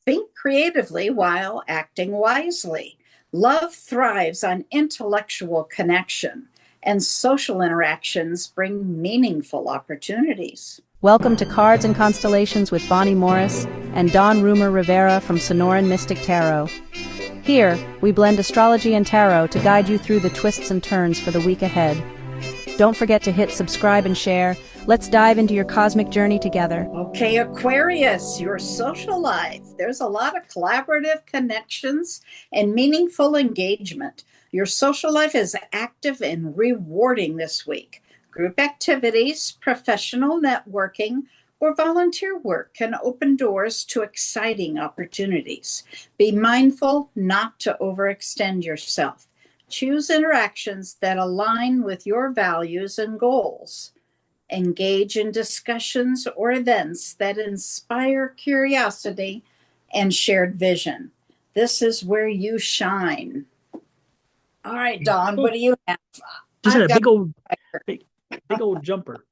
Think creatively while acting wisely. Love thrives on intellectual connection, and social interactions bring meaningful opportunities. Welcome to Cards and Constellations with Bonnie Morris and Don Rumor Rivera from Sonoran Mystic Tarot. Here, we blend astrology and tarot to guide you through the twists and turns for the week ahead. Don't forget to hit subscribe and share. Let's dive into your cosmic journey together. Okay, Aquarius, your social life. There's a lot of collaborative connections and meaningful engagement. Your social life is active and rewarding this week. Group activities, professional networking, or volunteer work can open doors to exciting opportunities. Be mindful not to overextend yourself. Choose interactions that align with your values and goals. Engage in discussions or events that inspire curiosity and shared vision. This is where you shine. All right, Don, what Oh, do you have? just had I've a got, big old jumper.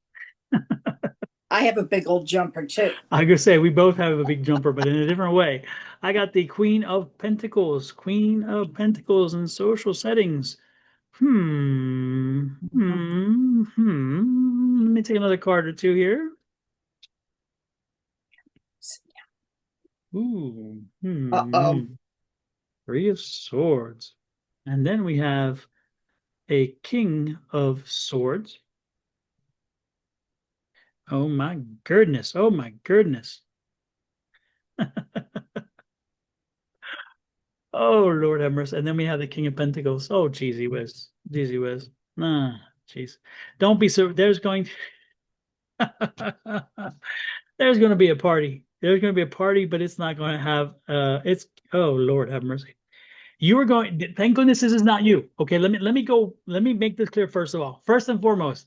I have a big old jumper too. I could say we both have a big jumper, but in a different way. I got the Queen of Pentacles in social settings. Let me take another card or two here. Ooh, Uh-oh. Three of Swords. And then we have a King of Swords. Oh my goodness. Oh my goodness. Oh Lord have mercy. And then we have the King of Pentacles. Oh, cheesy whiz. Cheesy whiz. Ah, jeez. Don't be so there's going there's going to be a party. There's going to be a party, but it's not going to have it's oh Lord have mercy. You are going thank goodness this is not you. Okay, let me make this clear first of all. First and foremost,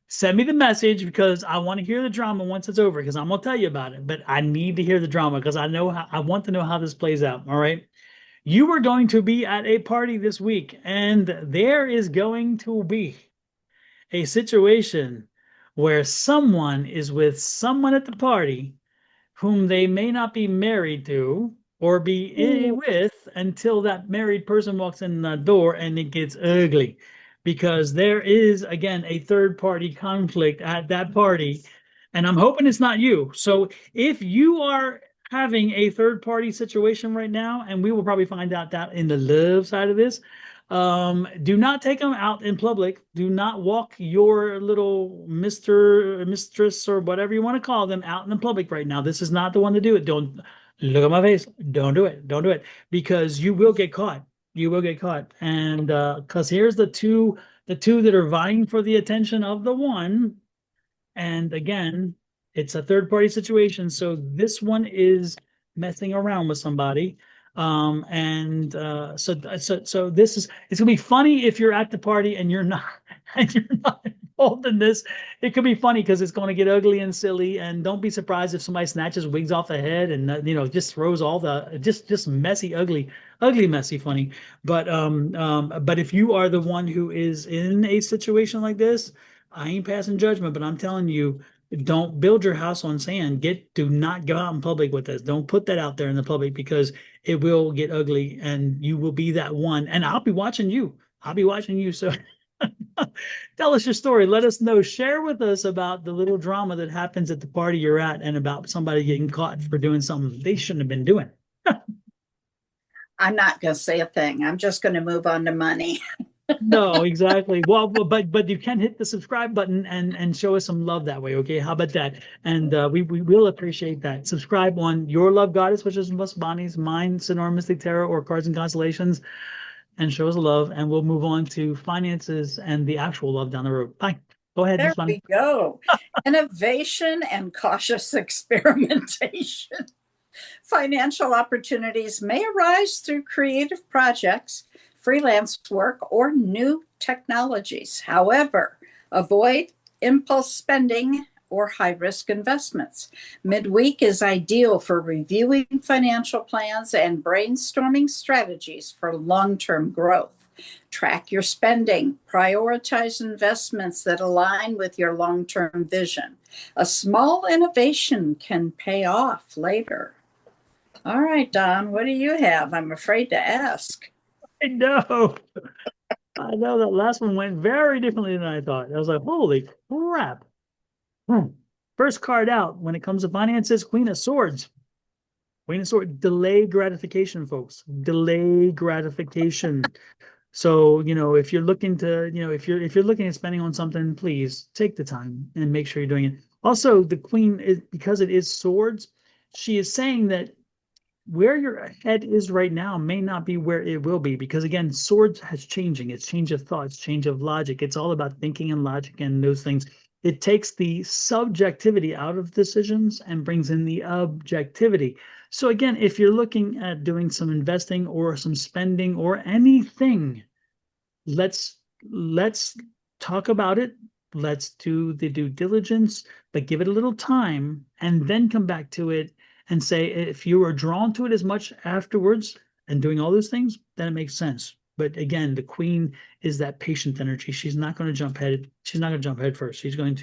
send me the message because I want to hear the drama once it's over because I'm gonna tell you about it. But I need to hear the drama because I want to know how this plays out. All right. You are going to be at a party this week, and there is going to be a situation where someone is with someone at the party whom they may not be married to or be Ooh. with until that married person walks in the door and it gets ugly because there is again a third party conflict at that party, and I'm hoping it's not you. So if you are having a third party situation right now, and we will probably find out that in the love side of this, do not take them out in public. Do not walk your little Mr. Mistress or whatever you want to call them out in the public right now. This is not the one to do it. Don't look at my face. Don't do it. Don't do it because you will get caught. You will get caught. And because here's the two that are vying for the attention of the one. And again, it's a third party situation. So this one is messing around with somebody. So this is it's gonna be funny if you're at the party and you're not and you're not involved in this. It could be funny because it's going to get ugly and silly. And don't be surprised if somebody snatches wigs off the head and just throws all the just messy, ugly, messy, funny. But if you are the one who is in a situation like this, I ain't passing judgment, but I'm telling you, don't build your house on sand. Do not go out in public with this. Don't put that out there in the public because it will get ugly and you will be that one. And I'll be watching you. I'll be watching you. So tell us your story. Let us know. Share with us about the little drama that happens at the party you're at and about somebody getting caught for doing something they shouldn't have been doing. I'm not going to say a thing. I'm just going to move on to money. No, exactly. Well, but you can hit the subscribe button and show us some love that way. Okay, how about that? And we will appreciate that. Subscribe on Your Love Goddess, which is Miss Bonnie's, mine, Sonoran Mystic Tarot, or Cards and Constellations, and show us love. And we'll move on to finances and the actual love down the road. Bye. Go ahead, There Miss Bonnie. we go. Innovation and cautious experimentation. Financial opportunities may arise through creative projects, freelance work, or new technologies. However, avoid impulse spending or high risk investments. Midweek is ideal for reviewing financial plans and brainstorming strategies for long term growth. Track your spending, prioritize investments that align with your long term vision. A small innovation can pay off later. All right, Don, what do you have? I'm afraid to ask. I know. I know that last one went very differently than I thought. I was like, holy crap. Hmm. First card out when it comes to finances, Queen of Swords. Queen of Swords, delay gratification, folks. Delay gratification. So, if you're looking to, if you're looking at spending on something, please take the time and make sure you're doing it. Also, the Queen is, because it is swords, she is saying that where your head is right now may not be where it will be, because again, swords has changing. It's change of thoughts, change of logic. It's all about thinking and logic and those things. It takes the subjectivity out of decisions and brings in the objectivity. So again, if you're looking at doing some investing or some spending or anything, let's talk about it. Let's do the due diligence, but give it a little time and then come back to it and say, if you are drawn to it as much afterwards and doing all those things, then it makes sense. But again, the queen is that patient energy. She's not going to jump head. She's not going to jump head first. I mean,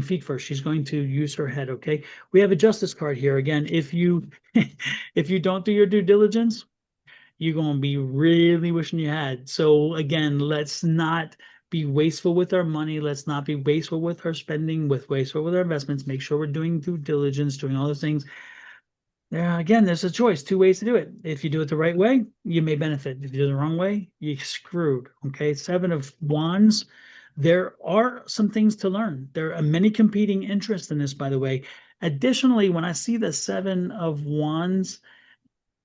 feet first. She's going to use her head. Okay. We have a justice card here. Again, if you, if you don't do your due diligence, you're going to be really wishing you had. So again, let's not be wasteful with our money. Let's not be wasteful with our spending, wasteful with our investments. Make sure we're doing due diligence, doing all those things. Again, there's a choice, two ways to do it. If you do it the right way, you may benefit. If you do it the wrong way, you're screwed. Okay. Seven of Wands. There are some things to learn. There are many competing interests in this, by the way. Additionally, when I see the Seven of Wands,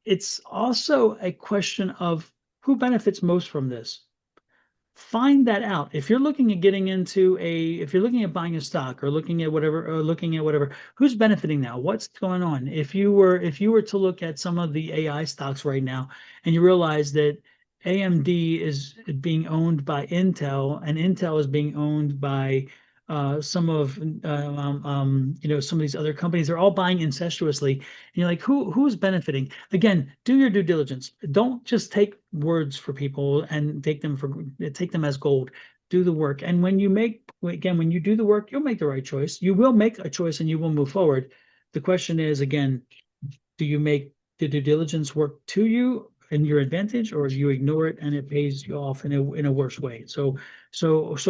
it's also a question of who benefits most from this. Find that out. If you're looking at if you're looking at buying a stock or looking at whatever, who's benefiting now? What's going on? If you were to look at some of the AI stocks right now and you realize that AMD is being owned by Intel and Intel is being owned by some of some of these other companies, they're all buying incestuously. And you're like, who's benefiting? Again, do your due diligence. Don't just take words for people and take them as gold. Do the work. And when you do the work, you'll make the right choice. You will make a choice and you will move forward. The question is, again, do you make the due diligence work to you in your advantage, or do you ignore it and it pays you off in a worse way? So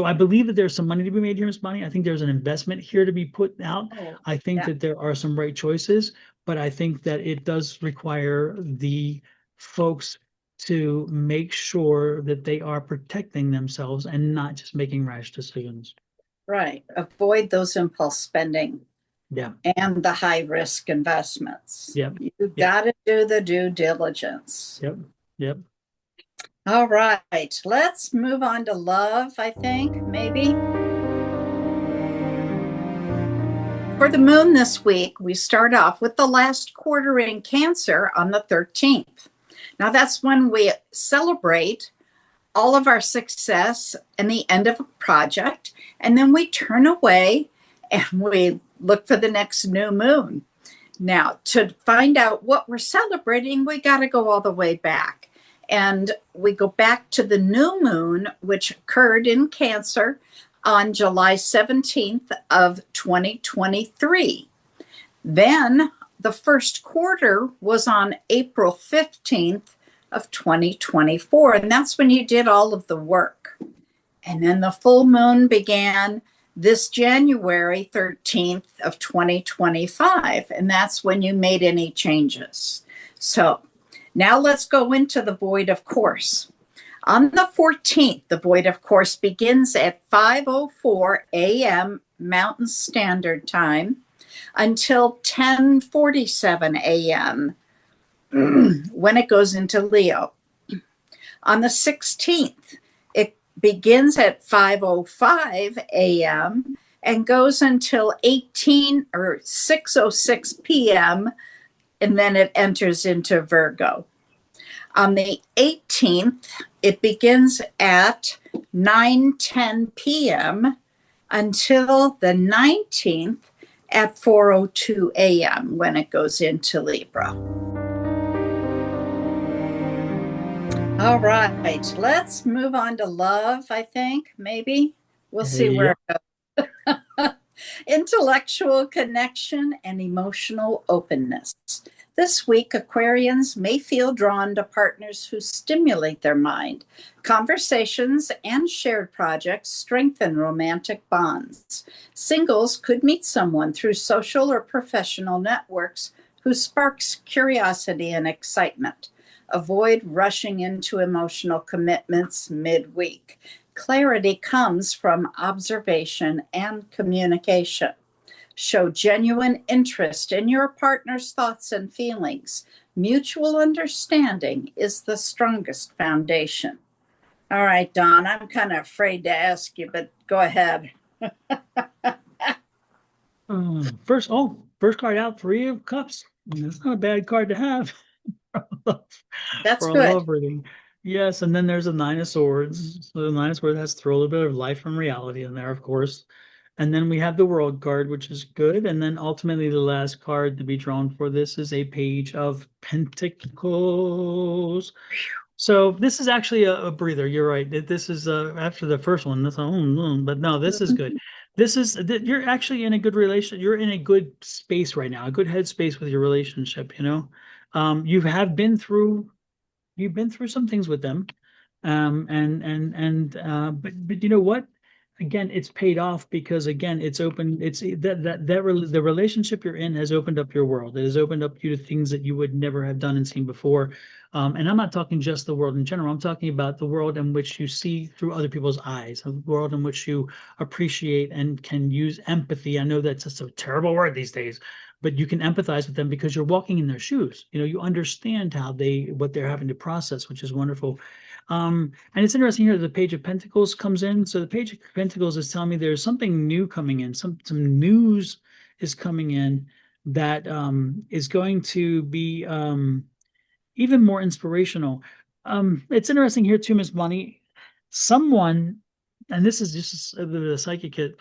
I believe that there's some money to be made here, Ms. Bonnie. I think there's an investment here to be put out. Oh, I think yeah. that there are some right choices, but I think that it does require the folks to make sure that they are protecting themselves and not just making rash decisions. Right. Avoid those impulse spending Yeah. and the high risk investments. Yep. You Yep. got to do the due diligence. Yep. Yep. All right. Let's move on to love, I think, maybe. For the moon this week, we start off with the last quarter in Cancer on the 13th. Now, that's when we celebrate all of our success and the end of a project, and then we turn away and we look for the next new moon. Now, to find out what we're celebrating, we got to go all the way back. And we go back to the new moon, which occurred in Cancer on July 17th of 2023. Then the first quarter was on April 15th of 2024. And that's when you did all of the work. And then the full moon began this January 13th of 2025. And that's when you made any changes. So now let's go into the void of course. On the 14th, the void of course begins at 5:04 a.m. Mountain Standard Time until 10:47 a.m. when it goes into Leo. On the 16th, it begins at 5:05 a.m. and goes until 6:06 p.m. and then it enters into Virgo. On the 18th, it begins at 9:10 p.m. until the 19th at 4:02 a.m. when it goes into Libra. All right, let's move on to love, I think, maybe. We'll see where it goes. Intellectual connection and emotional openness. This week, Aquarians may feel drawn to partners who stimulate their mind. Conversations and shared projects strengthen romantic bonds. Singles could meet someone through social or professional networks who sparks curiosity and excitement. Avoid rushing into emotional commitments midweek. Clarity comes from observation and communication. Show genuine interest in your partner's thoughts and feelings. Mutual understanding is the strongest foundation. All right, Don, I'm kind of afraid to ask you, but go ahead. First card out, Three of Cups. That's not a bad card to have That's for a good. love reading. Yes, and then there's a Nine of Swords. So the Nine of Swords has to throw a little bit of life and reality in there, of course. And then we have the World card, which is good. And then ultimately the last card to be drawn for this is a Page of Pentacles. So this is actually a breather. You're right. This is after the first one. That's but no, this is good. This is you're actually in a good relation. You're in a good space right now, a good headspace with your relationship. You know, you have been through you've been through some things with them, but you know what? Again, it's paid off because again, it's open. It's the relationship you're in has opened up your world. It has opened up you to things that you would never have done and seen before. And I'm not talking just the world in general. I'm talking about the world in which you see through other people's eyes, a world in which you appreciate and can use empathy. I know that's just a terrible word these days, but you can empathize with them because you're walking in their shoes. You know, you understand what they're having to process, which is wonderful. And it's interesting here, the Page of Pentacles comes in. So the Page of Pentacles is telling me there's something new coming in. Some news is coming in that is going to be even more inspirational. It's interesting here too, Miss Bonnie. Someone, and this is just the psychic hit.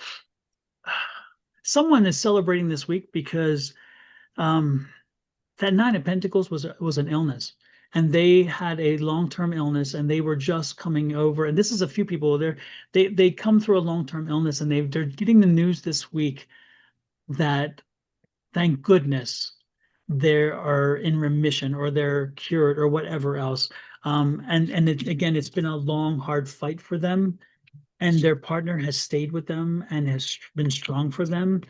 Someone is celebrating this week because that Nine of Pentacles was an illness, and they had a long-term illness, and they were just coming over. And this is a few people they come through a long-term illness, and they're getting the news this week that thank goodness they are in remission or they're cured or whatever else. Again, it's been a long, hard fight for them, and their partner has stayed with them and has been strong for them,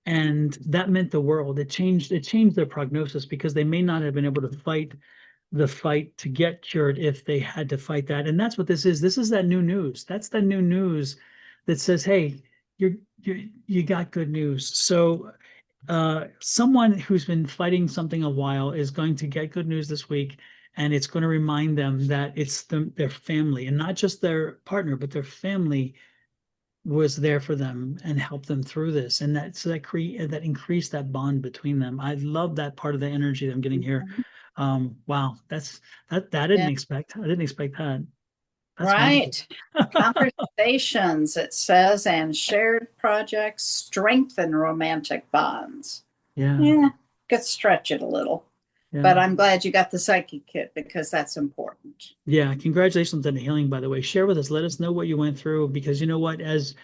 and that meant the world. It changed their prognosis because they may not have been able to fight the fight to get cured if they had to fight that. And that's what this is. This is that new news. That's the new news that says, hey, you got good news. So someone who's been fighting something a while is going to get good news this week, and it's going to remind them that it's their family, and not just their partner, but their family was there for them and helped them through this, and that increased that bond between them. I love that part of the energy that I'm getting here. Wow, that Yeah. I didn't expect that. That's wonderful. Right. Conversations, it says, and shared projects strengthen romantic bonds. Yeah, Yeah, could stretch it a little, yeah. but I'm glad you got the psychic kit because that's important. Yeah, congratulations on the healing, by the way. Share with us. Let us know what you went through, because you know what, as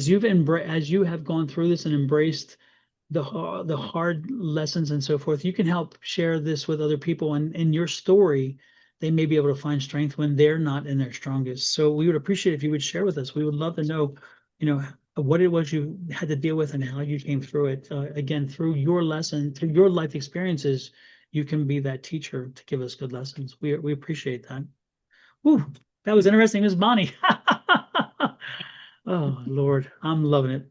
you have gone through this and embraced the hard lessons and so forth, you can help share this with other people, and in your story, they may be able to find strength when they're not in their strongest. So we would appreciate if you would share with us. We would love to know, you know, what it was you had to deal with and how you came through it. Again, through your lesson, through your life experiences, you can be that teacher to give us good lessons. We appreciate that. Whew, that was interesting, Miss Bonnie. Oh, Lord, I'm loving it.